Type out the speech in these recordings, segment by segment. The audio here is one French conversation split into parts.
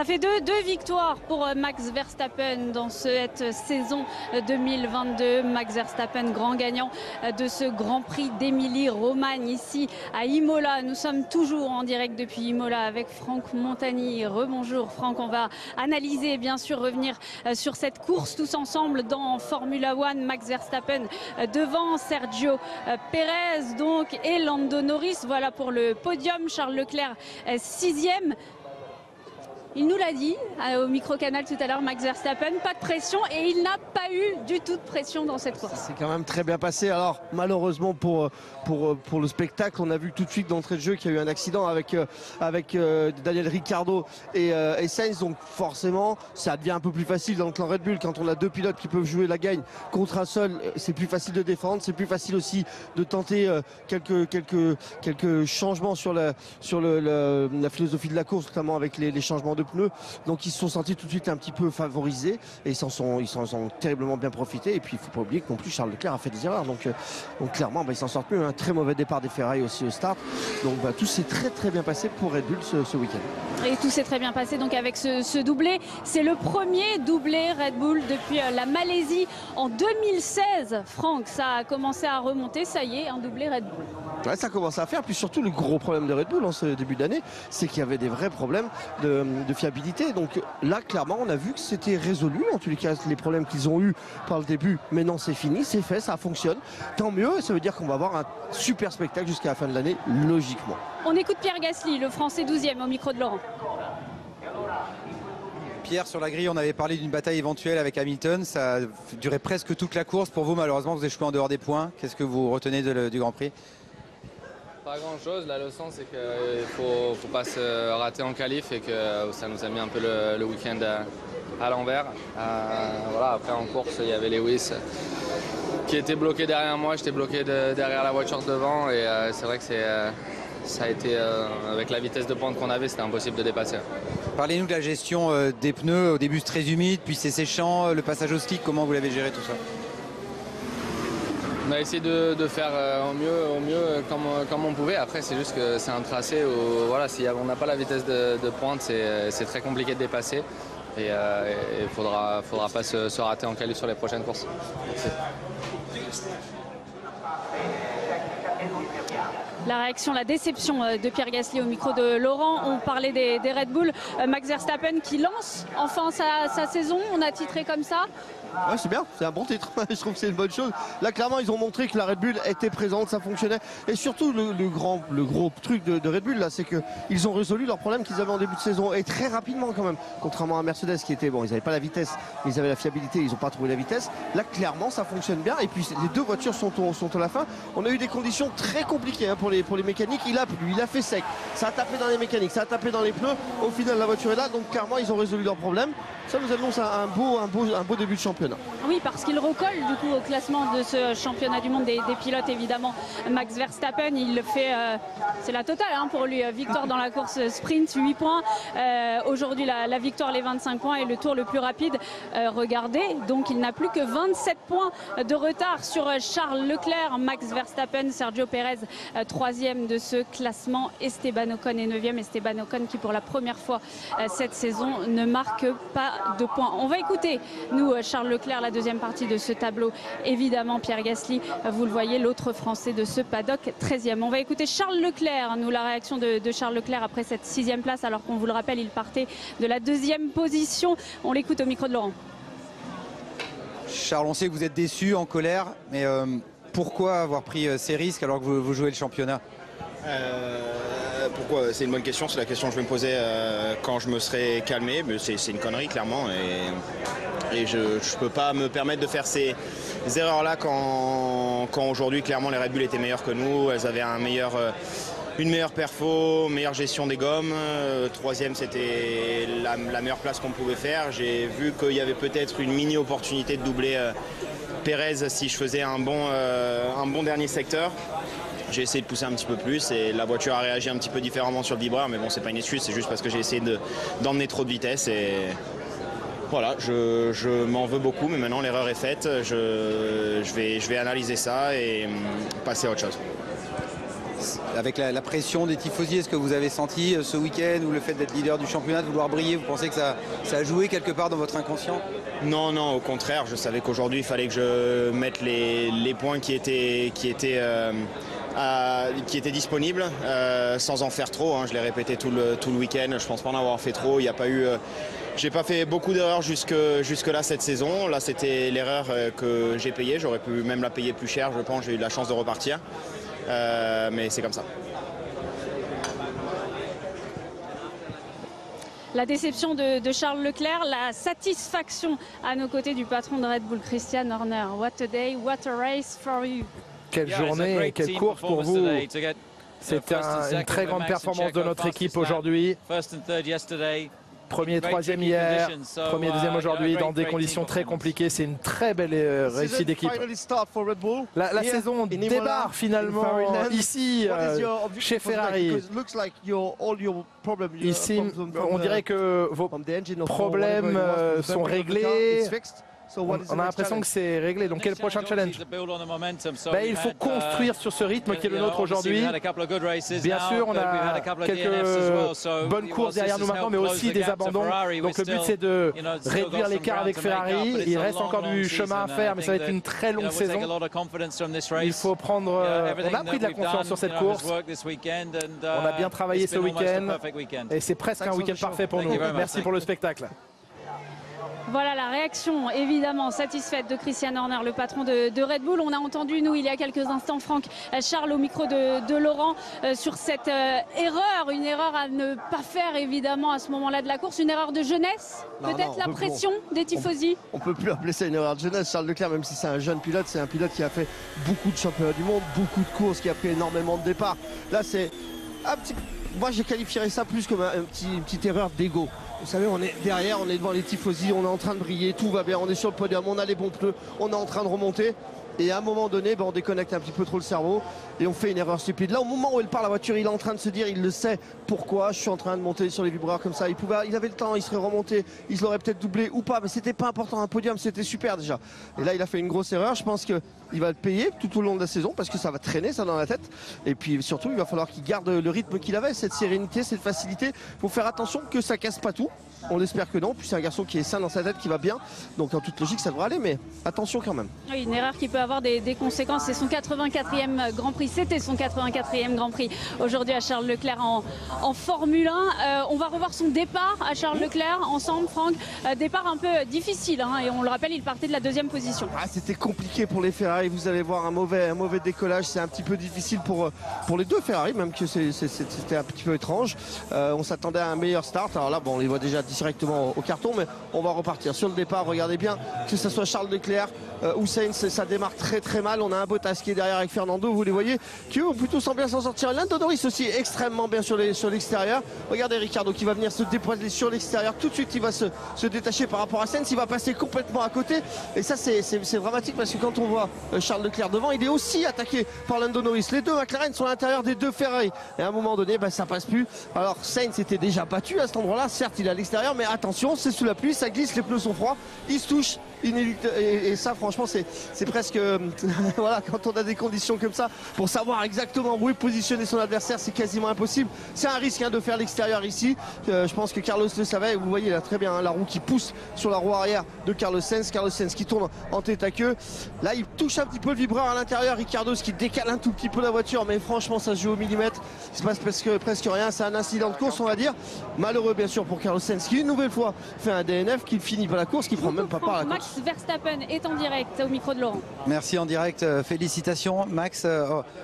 fait deux victoires pour Max Verstappen dans cette saison 2022. Max Verstappen, grand gagnant de ce Grand Prix d'Émilie-Romagne ici à Imola. Nous sommes toujours en direct depuis Imola avec Franck Montagny. Rebonjour Franck, on va analyser et bien sûr revenir sur cette course tous ensemble dans Formula One. Max Verstappen devant Sergio Pérez donc et Lando Norris. Voilà pour le podium. Charles Leclerc 6e. Il nous l'a dit au micro-canal tout à l'heure, Max Verstappen, pas de pression et il n'a pas eu du tout de pression dans cette course. C'est quand même très bien passé. Alors malheureusement pour le spectacle, on a vu tout de suite d'entrée de jeu qu'il y a eu un accident avec Daniel Ricciardo et Sainz. Donc forcément, ça devient un peu plus facile dans le clan Red Bull. Quand on a deux pilotes qui peuvent jouer la gagne contre un seul, c'est plus facile de défendre. C'est plus facile aussi de tenter quelques changements sur la philosophie de la course, notamment avec les changements de pneus. Donc ils se sont sentis tout de suite un petit peu favorisés et ils s'en ont terriblement bien profité. Et puis il ne faut pas oublier que non plus Charles Leclerc a fait des erreurs. Donc clairement ils s'en sortent mieux. Un très mauvais départ des Ferrari aussi au start. Donc tout s'est très bien passé pour Red Bull ce week-end. Et tout s'est très bien passé donc avec ce doublé. C'est le premier doublé Red Bull depuis la Malaisie en 2016. Franck, ça a commencé à remonter. Ça y est, un doublé Red Bull. Ouais, ça commence à faire. Puis surtout le gros problème de Red Bull en ce début d'année, c'est qu'il y avait des vrais problèmes de fiabilité. Donc là clairement on a vu que c'était résolu, en tous les cas les problèmes qu'ils ont eu par le début. Maintenant c'est fini, c'est fait, ça fonctionne. Tant mieux, ça veut dire qu'on va avoir un super spectacle jusqu'à la fin de l'année, logiquement. On écoute Pierre Gasly, le Français 12e au micro de Laurent. Pierre, sur la grille, on avait parlé d'une bataille éventuelle avec Hamilton. Ça a duré presque toute la course. Pour vous, malheureusement, vous échouez en dehors des points. Qu'est-ce que vous retenez du Grand Prix? Pas grand chose, la leçon c'est qu'il ne faut pas se rater en qualif et que ça nous a mis un peu le week-end à l'envers. Voilà, après en course il y avait Lewis qui était bloqué derrière moi, j'étais bloqué derrière la voiture devant et c'est vrai que ça a été, avec la vitesse de pointe qu'on avait, c'était impossible de dépasser. Parlez-nous de la gestion des pneus, au début c'est très humide, puis c'est séchant, le passage au stick, comment vous l'avez géré tout ça? On a essayé de faire au mieux comme on pouvait. Après, c'est juste que c'est un tracé où voilà, si on n'a pas la vitesse de pointe, c'est très compliqué de dépasser. Et il faudra pas se rater en qualif sur les prochaines courses. Merci. La réaction, la déception de Pierre Gasly au micro de Laurent. On parlait des Red Bull. Max Verstappen qui lance enfin sa saison. On a titré comme ça. Ouais, c'est bien, c'est un bon titre. Je trouve que c'est une bonne chose. Là, clairement, ils ont montré que la Red Bull était présente, ça fonctionnait. Et surtout, le gros truc de Red Bull, là, c'est qu'ils ont résolu leurs problèmes qu'ils avaient en début de saison. Et très rapidement, quand même. Contrairement à Mercedes, qui était, bon, ils n'avaient pas la vitesse, mais ils avaient la fiabilité, ils n'ont pas trouvé la vitesse. Là, clairement, ça fonctionne bien. Et puis, les deux voitures sont à la fin. On a eu des conditions très compliquées pour les mécaniques. Il a plu, il a fait sec. Ça a tapé dans les mécaniques, ça a tapé dans les pneus. Au final, la voiture est là. Donc, clairement, ils ont résolu leurs problèmes. Ça nous annonce un beau début de championnat. Oui, parce qu'il recolle du coup au classement de ce championnat du monde des pilotes, évidemment. Max Verstappen, il le fait, c'est la totale pour lui. Victoire dans la course sprint, 8 points. Aujourd'hui, la victoire, les 25 points et le tour le plus rapide. Regardez, donc il n'a plus que 27 points de retard sur Charles Leclerc. Max Verstappen, Sergio Pérez, 3e de ce classement. Esteban Ocon est 9e. Esteban Ocon qui, pour la première fois cette saison, ne marque pas de points. On va écouter, nous, Charles Leclerc, la deuxième partie de ce tableau. Évidemment, Pierre Gasly, vous le voyez, l'autre Français de ce paddock, 13e. On va écouter Charles Leclerc, nous, la réaction de Charles Leclerc après cette 6e place, alors qu'on vous le rappelle, il partait de la 2e position. On l'écoute au micro de Laurent. Charles, on sait que vous êtes déçu, en colère, mais pourquoi avoir pris ces risques alors que vous jouez le championnat? Pourquoi? C'est une bonne question, c'est la question que je vais me poser quand je me serai calmé. C'est une connerie clairement et je ne peux pas me permettre de faire ces erreurs-là quand aujourd'hui clairement les Red Bull étaient meilleurs que nous. Elles avaient une meilleure perfo, meilleure gestion des gommes. Troisième, c'était la meilleure place qu'on pouvait faire. J'ai vu qu'il y avait peut-être une mini opportunité de doubler Pérez si je faisais un bon dernier secteur. J'ai essayé de pousser un petit peu plus et la voiture a réagi un petit peu différemment sur le vibreur, mais bon, c'est pas une excuse, c'est juste parce que j'ai essayé d'emmener trop de vitesse et voilà, je m'en veux beaucoup, mais maintenant l'erreur est faite, je vais analyser ça et passer à autre chose. avec la pression des tifosi, est-ce que vous avez senti ce week-end ou le fait d'être leader du championnat, de vouloir briller, vous pensez que ça a joué quelque part dans votre inconscient? Non, non, au contraire, je savais qu'aujourd'hui il fallait que je mette les points qui étaient disponibles sans en faire trop. Je l'ai répété tout le week-end, je pense pas en avoir fait trop. Il n'y a pas eu, j'ai pas fait beaucoup d'erreurs jusque là cette saison. Là c'était l'erreur que j'ai payée, j'aurais pu même la payer plus cher, je pense. J'ai eu de la chance de repartir, mais c'est comme ça. La déception de Charles Leclerc, la satisfaction à nos côtés du patron de Red Bull, Christian Horner. What a day, what a race for you. Quelle journée, quelle course pour vous. C'est une très grande performance de notre équipe aujourd'hui. Premier, troisième hier, premier, deuxième aujourd'hui, dans des conditions très compliquées. C'est une très belle réussite d'équipe. La saison démarre finalement ici, chez Ferrari. Ici, on dirait que vos problèmes sont réglés. On a l'impression que c'est réglé. Donc quel est le prochain challenge? Il faut construire sur ce rythme qui est le nôtre aujourd'hui. Bien sûr, on a quelques bonnes courses derrière nous maintenant, mais aussi des abandons. Donc le but c'est de réduire l'écart avec Ferrari. Il reste encore du chemin à faire, mais ça va être une très longue saison. Il faut prendre... on a pris de la confiance sur cette course. On a bien travaillé ce week-end. Et c'est presque un week-end parfait pour nous. Merci pour le spectacle. Voilà la réaction évidemment satisfaite de Christian Horner, le patron de Red Bull. On a entendu, nous, il y a quelques instants, Franck Charles au micro de Laurent sur cette erreur, une erreur à ne pas faire évidemment à ce moment-là de la course, une erreur de jeunesse, peut-être la pression des tifosi. On ne peut plus appeler ça une erreur de jeunesse. Charles Leclerc, même si c'est un jeune pilote, c'est un pilote qui a fait beaucoup de championnats du monde, beaucoup de courses, qui a pris énormément de départs. Là, c'est un petit... Moi, j'ai qualifié ça plus comme une petite erreur d'ego. Vous savez, on est derrière, on est devant les tifosi, on est en train de briller, tout va bien, on est sur le podium, on a les bons pneus, on est en train de remonter. Et à un moment donné, on déconnecte un petit peu trop le cerveau et on fait une erreur stupide. Là, au moment où il part la voiture, il est en train de se dire, il le sait, pourquoi je suis en train de monter sur les vibreurs comme ça. Il avait le temps, il serait remonté, il l'aurait peut-être doublé ou pas, mais c'était pas important. Un podium, c'était super déjà. Et là, il a fait une grosse erreur. Je pense qu'il va le payer tout au long de la saison parce que ça va traîner ça dans la tête. Et puis surtout, il va falloir qu'il garde le rythme qu'il avait, cette sérénité, cette facilité. Il faut faire attention que ça casse pas tout. On espère que non. Puis c'est un garçon qui est sain dans sa tête, qui va bien. Donc en toute logique, ça devrait aller, mais attention quand même. Oui, une erreur qui peut avoir des conséquences. C'est son 84e Grand Prix. C'était son 84e Grand Prix aujourd'hui à Charles Leclerc en Formule 1. On va revoir son départ à Charles Leclerc ensemble, Franck. Départ un peu difficile. Et on le rappelle, il partait de la deuxième position. C'était compliqué pour les Ferrari. Vous allez voir un mauvais décollage. C'est un petit peu difficile pour les deux Ferrari, même que c'était un petit peu étrange. On s'attendait à un meilleur start. Alors là, on les voit déjà directement au carton, mais on va repartir sur le départ. Regardez bien, que ce soit Charles Leclerc ou Sainz, ça démarre très très mal. On a un Bottas qui est derrière avec Fernando, vous les voyez, qui eux plutôt semble bien s'en sortir. Lando Norris aussi extrêmement bien sur l'extérieur. Regardez Ricardo qui va venir se déployer sur l'extérieur. Tout de suite il va se détacher par rapport à Sainz, il va passer complètement à côté. Et ça c'est dramatique parce que quand on voit Charles Leclerc devant, il est aussi attaqué par Lando Norris. Les deux McLaren sont à l'intérieur des deux Ferrari. Et à un moment donné, ça passe plus. Alors Sainz était déjà battu à cet endroit-là. Certes il est à l'extérieur, mais attention, c'est sous la pluie, ça glisse, les pneus sont froids, ils se touchent. Et ça franchement c'est presque voilà, quand on a des conditions comme ça, pour savoir exactement où est positionné son adversaire, c'est quasiment impossible. C'est un risque de faire l'extérieur ici. Je pense que Carlos le savait. Vous voyez là très bien la roue qui pousse sur la roue arrière de Carlos Sainz qui tourne en tête à queue. Là il touche un petit peu le vibreur à l'intérieur, Ricardo qui décale un tout petit peu la voiture, mais franchement ça se joue au millimètre. Il se passe presque rien. C'est un incident de course, on va dire. Malheureux bien sûr pour Carlos Sainz qui une nouvelle fois fait un DNF, qui finit pas la course, qui prend même pas part à la course. Max Verstappen est en direct au micro de Laurent. Merci en direct, félicitations Max.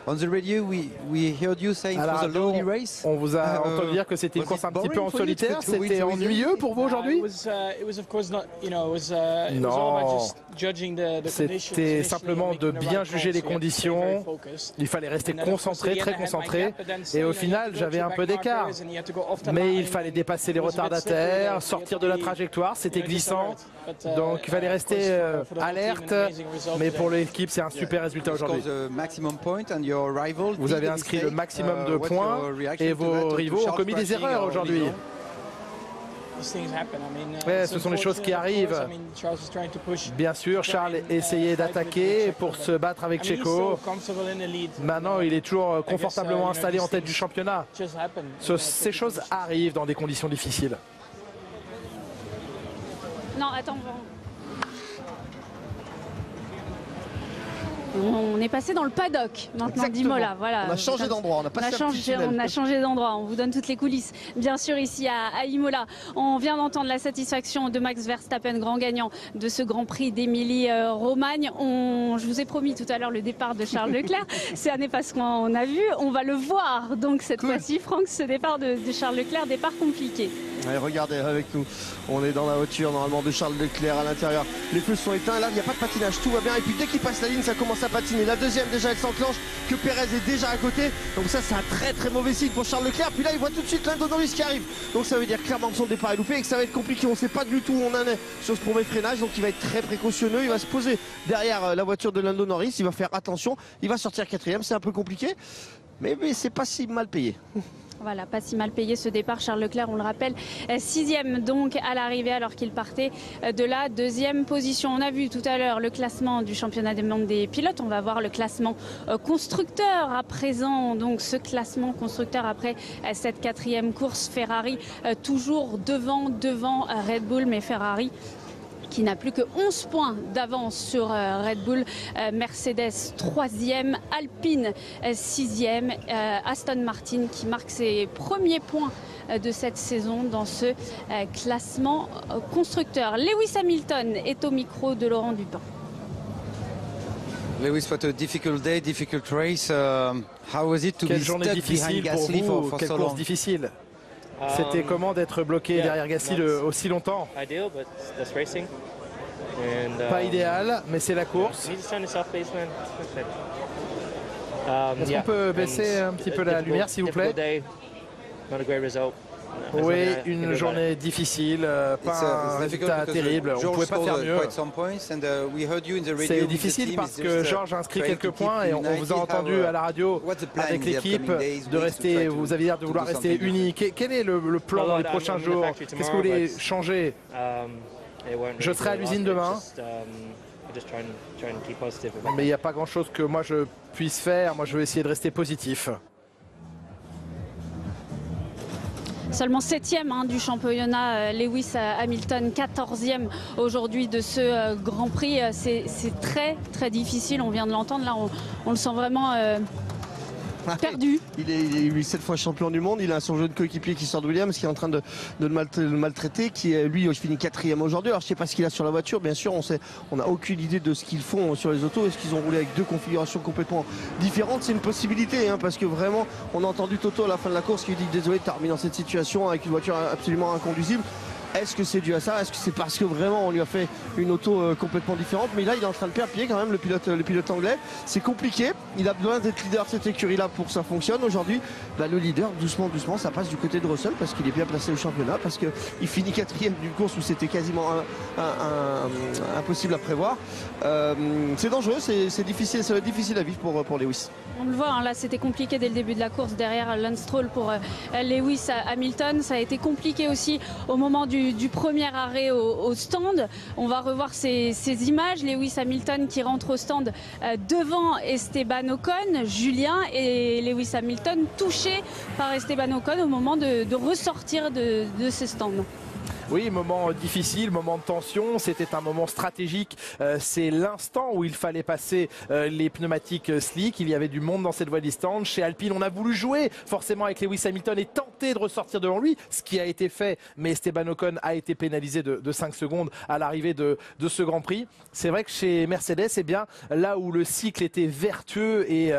On the radio, we heard you saying it was a lonely race. On vous a entendu dire que c'était une course un petit peu en solitaire. C'était ennuyeux pour vous aujourd'hui? Non, c'était simplement de bien juger les conditions. Il fallait rester concentré, très concentré. Et au final, j'avais un peu d'écart. Mais il fallait dépasser les retardataires, sortir de la trajectoire. C'était glissant. Donc il fallait rester alerte. Mais pour l'équipe, c'est un super résultat aujourd'hui. Vous avez inscrit le maximum de points et vos rivaux ont commis des erreurs aujourd'hui. Ouais, ce sont les choses qui arrivent. Bien sûr, Charles essayait d'attaquer pour se battre avec Checo. Maintenant, il est toujours confortablement installé en tête du championnat. Ces choses arrivent dans des conditions difficiles. Non, attends. On est passé dans le paddock maintenant d'Imola. Voilà. On a changé d'endroit, on a changé d'endroit. On vous donne toutes les coulisses, bien sûr, ici à Imola. On vient d'entendre la satisfaction de Max Verstappen, grand gagnant de ce Grand Prix d'Émilie-Romagne. Je vous ai promis tout à l'heure le départ de Charles Leclerc. Ça n'est pas ce qu'on a vu. On va le voir donc cette fois-ci, Franck, ce départ de Charles Leclerc, départ compliqué. Allez, regardez avec nous, on est dans la voiture normalement de Charles Leclerc à l'intérieur. Les feux sont éteints, là il n'y a pas de patinage, tout va bien. Et puis dès qu'il passe la ligne, ça commence à patiner. La deuxième déjà elle s'enclenche, que Perez est déjà à côté. Donc ça c'est un très très mauvais signe pour Charles Leclerc. Puis là il voit tout de suite Lando Norris qui arrive. Donc ça veut dire clairement que son départ est loupé et que ça va être compliqué. On ne sait pas du tout où on en est sur ce premier freinage. Donc il va être très précautionneux, il va se poser derrière la voiture de Lando Norris. Il va faire attention, il va sortir quatrième, c'est un peu compliqué. Mais c'est pas si mal payé. Voilà, pas si mal payé ce départ. Charles Leclerc, on le rappelle, 6e donc à l'arrivée alors qu'il partait de la 2e position. On a vu tout à l'heure le classement du championnat du monde des pilotes. On va voir le classement constructeur à présent. Donc ce classement constructeur après cette 4e course. Ferrari toujours devant Red Bull, mais Ferrari qui n'a plus que 11 points d'avance sur Red Bull, Mercedes 3e, Alpine 6e, Aston Martin qui marque ses premiers points de cette saison dans ce classement constructeur. Lewis Hamilton est au micro de Laurent Dupin. Lewis, what a difficult day, difficult race. How was it to be stuck behind Gasly for so long? Quelle course difficile. C'était comment d'être bloqué derrière Gasly aussi longtemps? Pas idéal, mais c'est la course. Est-ce qu'on peut baisser un petit peu la lumière, s'il vous plaît? Oui, une journée difficile, pas un résultat terrible, on ne pouvait pas faire mieux. C'est difficile parce que Georges a inscrit quelques points et on vous a entendu à la radio avec l'équipe de rester, vous avez l'air de vouloir rester unis. Quel est le plan dans les prochains jours? Qu'est-ce que vous voulez changer? Je serai à l'usine demain. Mais il n'y a pas grand-chose que moi je puisse faire, moi je vais essayer de rester positif. Seulement 7e du championnat, Lewis Hamilton 14e aujourd'hui de ce Grand Prix. C'est très très difficile, on vient de l'entendre, là on le sent vraiment perdu. Il est 7 fois champion du monde, il a son jeune coéquipier qui sort de Williams qui est en train de le maltraiter, qui lui finit 4e aujourd'hui. Alors je ne sais pas ce qu'il a sur la voiture, bien sûr, on n'a aucune idée de ce qu'ils font sur les autos. Est-ce qu'ils ont roulé avec deux configurations complètement différentes? C'est une possibilité, parce que vraiment on a entendu Toto à la fin de la course qui dit désolé de terminer dans cette situation avec une voiture absolument inconduisible. Est-ce que c'est dû à ça? Est-ce que c'est parce que vraiment on lui a fait une auto complètement différente? Mais là il est en train de perdre pied quand même, le pilote anglais. C'est compliqué, il a besoin d'être leader de cette écurie là pour que ça fonctionne. Aujourd'hui le leader, doucement ça passe du côté de Russell parce qu'il est bien placé au championnat, parce qu'il finit 4e d'une course où c'était quasiment impossible à prévoir. C'est dangereux, c'est difficile, ça va être difficile à vivre pour Lewis. On le voit, là c'était compliqué dès le début de la course derrière Lance Stroll pour Lewis Hamilton. Ça a été compliqué aussi au moment du premier arrêt au stand. On va revoir ces images. Lewis Hamilton qui rentre au stand devant Esteban Ocon, Julien, et Lewis Hamilton touché par Esteban Ocon au moment de ressortir de ce stand. Oui, moment difficile, moment de tension, c'était un moment stratégique, c'est l'instant où il fallait passer les pneumatiques slick, il y avait du monde dans cette voie distante. Chez Alpine, on a voulu jouer forcément avec Lewis Hamilton et tenter de ressortir devant lui, ce qui a été fait, mais Esteban Ocon a été pénalisé de 5 secondes à l'arrivée de ce Grand Prix. C'est vrai que chez Mercedes, eh bien, là où le cycle était vertueux et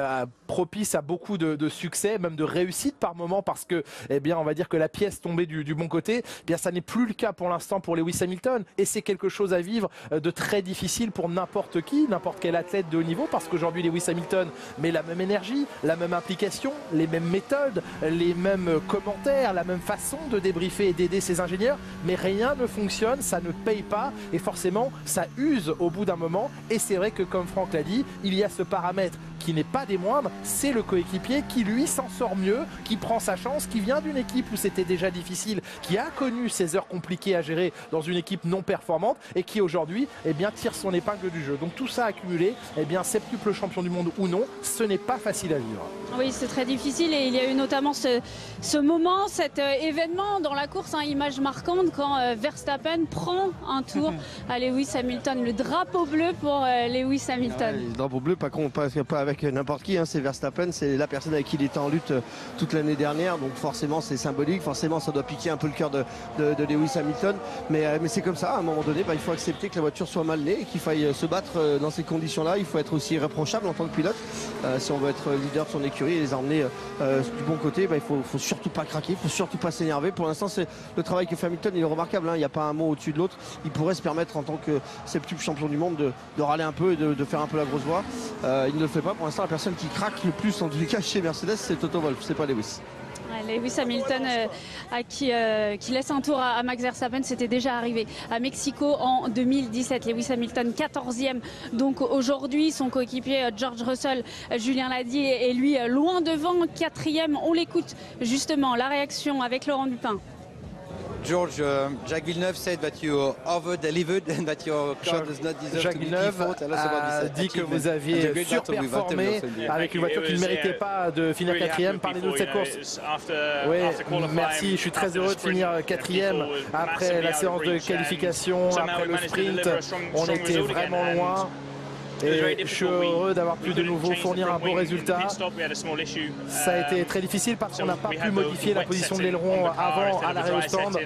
propice à beaucoup de succès, même de réussite par moment, parce que, eh bien, on va dire que la pièce tombait du bon côté, eh bien, ça n'est plus le cas pour l'instant pour Lewis Hamilton, et c'est quelque chose à vivre de très difficile pour n'importe qui, n'importe quel athlète de haut niveau, parce qu'aujourd'hui Lewis Hamilton met la même énergie, la même implication, les mêmes méthodes, les mêmes commentaires, la même façon de débriefer et d'aider ses ingénieurs, mais rien ne fonctionne, ça ne paye pas, et forcément ça use au bout d'un moment. Et c'est vrai que comme Franck l'a dit, il y a ce paramètre qui n'est pas des moindres, c'est le coéquipier qui lui s'en sort mieux, qui prend sa chance, qui vient d'une équipe où c'était déjà difficile, qui a connu ces heures compliquées à gérer dans une équipe non performante et qui aujourd'hui tire son épingle du jeu. Donc tout ça accumulé, septuple champion du monde ou non, ce n'est pas facile à vivre. Oui, c'est très difficile et il y a eu notamment ce moment, cet événement dans la course, image marquante quand Verstappen prend un tour à Lewis Hamilton, le drapeau bleu pour Lewis Hamilton. Le drapeau bleu, pas avec n'importe qui, c'est Verstappen, c'est la personne avec qui il était en lutte toute l'année dernière, donc forcément c'est symbolique, forcément ça doit piquer un peu le cœur de Lewis Hamilton, mais c'est comme ça, à un moment donné, il faut accepter que la voiture soit mal née et qu'il faille se battre dans ces conditions-là. Il faut être aussi irréprochable en tant que pilote si on veut être leader de son écurie et les emmener du bon côté. Il faut surtout pas craquer, il faut surtout pas s'énerver. Pour l'instant, c'est le travail que fait Hamilton, il est remarquable, il n'y a pas un mot au-dessus de l'autre. Il pourrait se permettre en tant que septuple champion du monde de râler un peu et de faire un peu la grosse voix. Il ne le fait pas. Pour l'instant, la personne qui craque le plus en tous les cas chez Mercedes, c'est Toto Wolff, c'est pas Lewis. Lewis Hamilton qui laisse un tour à Max Verstappen, c'était déjà arrivé à Mexico en 2017. Lewis Hamilton 14e donc aujourd'hui, son coéquipier George Russell, Julien l'a dit, est lui loin devant, 4e. On l'écoute justement, la réaction avec Laurent Dupin. George, Jacques Villeneuve said that you over-delivered and that your car does not deserve Jacques to be Villeneuve P4. a dit que vous aviez surperformé avec une voiture qui ne méritait pas de finir 4e. Parlez-nous de cette course. Oui, merci, je suis très heureux de finir 4e après la séance de qualification, après le sprint. On était vraiment loin. Et je suis heureux d'avoir pu de nouveau fournir un beau résultat. Ça a été très difficile parce qu'on n'a pas pu modifier la position de l'aileron avant à l'arrêt au stand.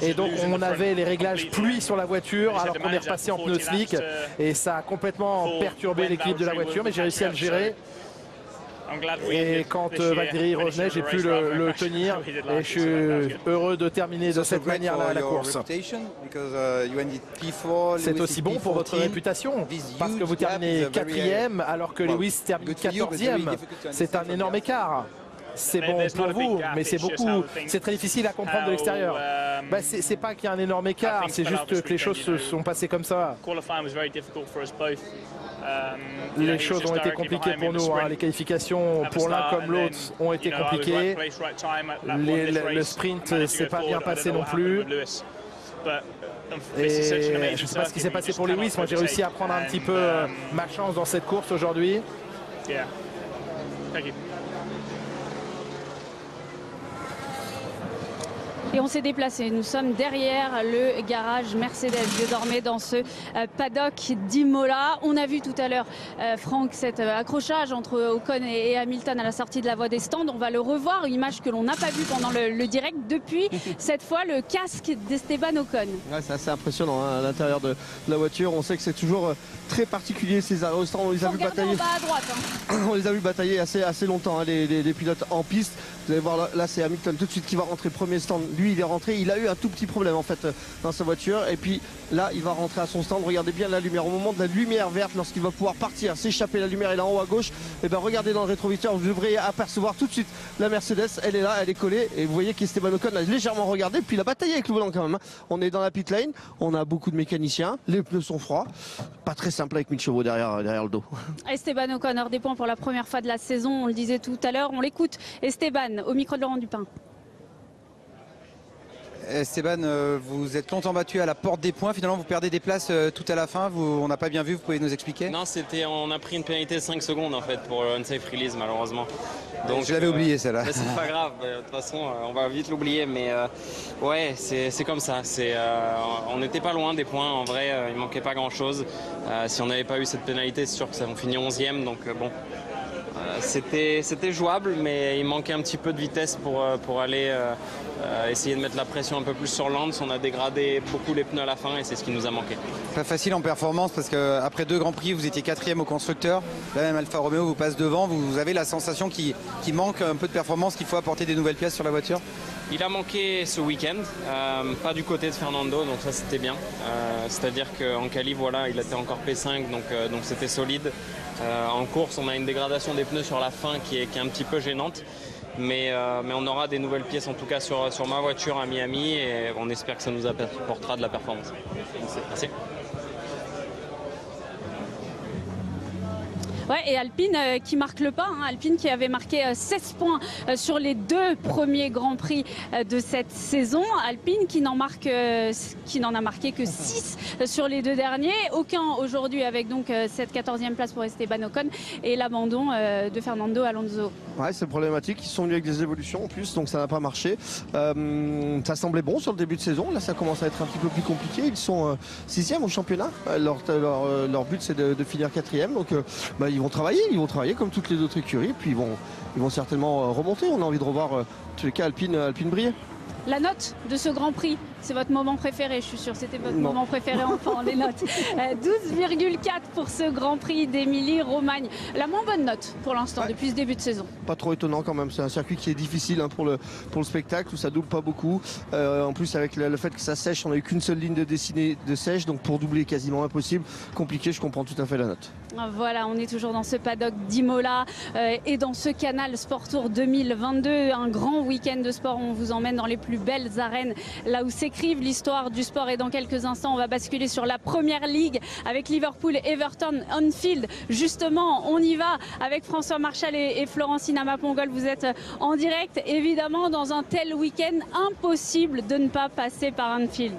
Et donc on avait les réglages pluie sur la voiture alors qu'on est repassé en pneu slick. Et ça a complètement perturbé l'équilibre de la voiture, mais j'ai réussi à le gérer. Et quand Valtteri revenait, j'ai pu le tenir et je suis heureux de terminer de cette manière-là la course. C'est aussi bon pour votre réputation parce que vous terminez 4e alors que Lewis termine 14e. C'est un énorme écart. C'est bon pour vous, mais c'est très difficile à comprendre de l'extérieur. C'est pas qu'il y a un énorme écart, c'est juste que les choses se sont passées comme ça. Les choses ont été compliquées pour nous, les qualifications pour l'un comme l'autre ont été compliquées. Le sprint s'est pas bien passé non plus. Et je ne sais pas ce qui s'est passé pour Lewis, moi j'ai réussi à prendre un petit peu ma chance dans cette course aujourd'hui. Et on s'est déplacé, nous sommes derrière le garage Mercedes désormais dans ce paddock d'Imola. On a vu tout à l'heure, Franck, cet accrochage entre Ocon et Hamilton à la sortie de la voie des stands. On va le revoir, une image que l'on n'a pas vue pendant le direct depuis cette fois le casque d'Esteban Ocon. Ouais, c'est assez impressionnant à l'intérieur de la voiture. On sait que c'est toujours très particulier ces arrêts au stand. On les a vu batailler. À droite, On les a vu batailler assez longtemps, les pilotes en piste. Vous allez voir là, c'est Hamilton tout de suite qui va rentrer premier stand. Lui il est rentré, il a eu un tout petit problème en fait dans sa voiture et puis là il va rentrer à son stand. Regardez bien la lumière, au moment de la lumière verte, lorsqu'il va pouvoir partir, s'échapper, la lumière est là en haut à gauche, et bien regardez dans le rétroviseur, vous devriez apercevoir tout de suite la Mercedes, elle est là, elle est collée et vous voyez qu'Esteban Ocon a légèrement regardé, puis il a bataillé avec le volant quand même. On est dans la pit lane, on a beaucoup de mécaniciens, les pneus sont froids, pas très simple avec 1000 chevaux derrière le dos. Esteban Ocon hors des points pour la première fois de la saison, on le disait tout à l'heure, on l'écoute. Esteban au micro de Laurent Dupin. Esteban, vous êtes longtemps battu à la porte des points, finalement vous perdez des places tout à la fin, on n'a pas bien vu, vous pouvez nous expliquer? Non, on a pris une pénalité de 5 secondes en fait pour unsafe release malheureusement. Donc, je l'avais oublié celle-là. C'est pas grave, de toute façon on va vite l'oublier, mais ouais c'est comme ça, on n'était pas loin des points, en vrai il manquait pas grand chose. Si on n'avait pas eu cette pénalité, c'est sûr que ça on finit 11e, donc bon. C'était jouable, mais il manquait un petit peu de vitesse pour aller essayer de mettre la pression un peu plus sur Lance. On a dégradé beaucoup les pneus à la fin et c'est ce qui nous a manqué. Pas facile en performance parce qu'après 2 Grands Prix, vous étiez 4e au constructeur. Là même Alfa Romeo vous passe devant. Vous avez la sensation qu'il manque un peu de performance, qu'il faut apporter des nouvelles pièces sur la voiture? Il a manqué ce week-end, pas du côté de Fernando, donc ça c'était bien. C'est-à-dire qu'en quali, voilà, il était encore P5, donc c'était solide. En course, on a une dégradation des pneus sur la fin qui est un petit peu gênante. Mais on aura des nouvelles pièces en tout cas sur ma voiture à Miami et on espère que ça nous apportera de la performance. Merci. Ouais, et Alpine qui marque le pas, Alpine qui avait marqué 16 points sur les 2 premiers Grands Prix de cette saison. Alpine qui n'en a marqué que 6 sur les 2 derniers. Aucun aujourd'hui avec donc cette 14e place pour Esteban Ocon et l'abandon de Fernando Alonso. Ouais, c'est problématique. Ils sont venus avec des évolutions en plus, donc ça n'a pas marché. Ça semblait bon sur le début de saison. Là, ça commence à être un petit peu plus compliqué. Ils sont 6e au championnat. Leur but, c'est de finir 4e. Donc, ils vont travailler comme toutes les autres écuries. Puis ils vont certainement remonter. On a envie de revoir, en tous les cas, Alpine briller. La note de ce Grand Prix, c'est votre moment préféré, je suis sûre, c'était votre moment préféré enfin, les notes. 12,4 pour ce Grand Prix d'Émilie-Romagne. La moins bonne note pour l'instant, depuis ce début de saison. Pas trop étonnant quand même, c'est un circuit qui est difficile pour le spectacle, où ça double pas beaucoup. En plus avec le fait que ça sèche, on n'a eu qu'une seule ligne de dessinée de sèche, donc pour doubler quasiment impossible. Compliqué, je comprends tout à fait la note. Voilà, on est toujours dans ce paddock d'Imola et dans ce Canal Sport Tour 2022. Un grand week-end de sport, on vous emmène dans les plus belles arènes, là où s'écrivent l'histoire du sport. Et dans quelques instants, on va basculer sur la Première Ligue avec Liverpool, Everton, Anfield. Justement, on y va avec François Marchal et Florentine Amapongol. Vous êtes en direct, évidemment, dans un tel week-end, impossible de ne pas passer par Anfield.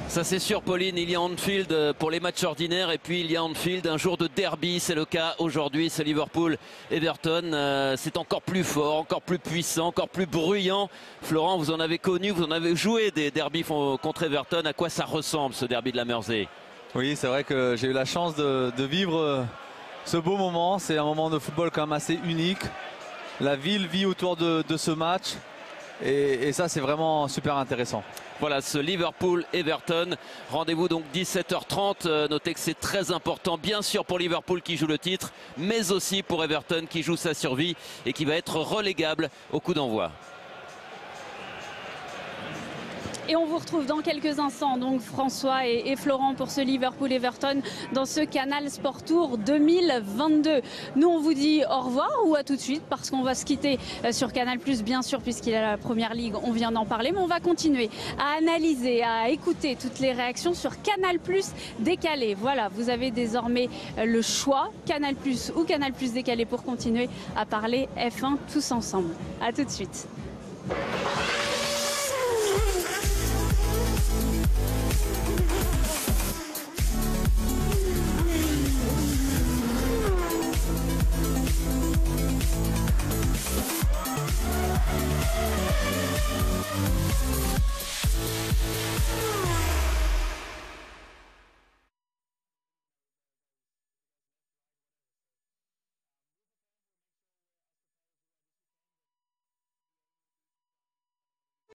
Ça c'est sûr, Pauline, il y a Anfield pour les matchs ordinaires et puis il y a Anfield un jour de derby, c'est le cas aujourd'hui, c'est Liverpool-Everton, c'est encore plus fort, encore plus puissant, encore plus bruyant. Florent, vous en avez connu, vous en avez joué des derbys contre Everton, à quoi ça ressemble ce derby de la Mersey? Oui, c'est vrai que j'ai eu la chance de vivre ce beau moment, c'est un moment de football quand même assez unique. La ville vit autour de ce match et ça c'est vraiment super intéressant. Voilà ce Liverpool-Everton. Rendez-vous donc 17h30. Notez que c'est très important, bien sûr pour Liverpool qui joue le titre, mais aussi pour Everton qui joue sa survie et qui va être relégable au coup d'envoi. Et on vous retrouve dans quelques instants, donc François et Florent, pour ce Liverpool-Everton dans ce Canal Sport Tour 2022. Nous, on vous dit au revoir ou à tout de suite, parce qu'on va se quitter sur Canal+, bien sûr, puisqu'il y a la Première Ligue, on vient d'en parler, mais on va continuer à analyser, à écouter toutes les réactions sur Canal+ décalé. Voilà, vous avez désormais le choix, Canal+ ou Canal+ décalé, pour continuer à parler F1 tous ensemble. À tout de suite.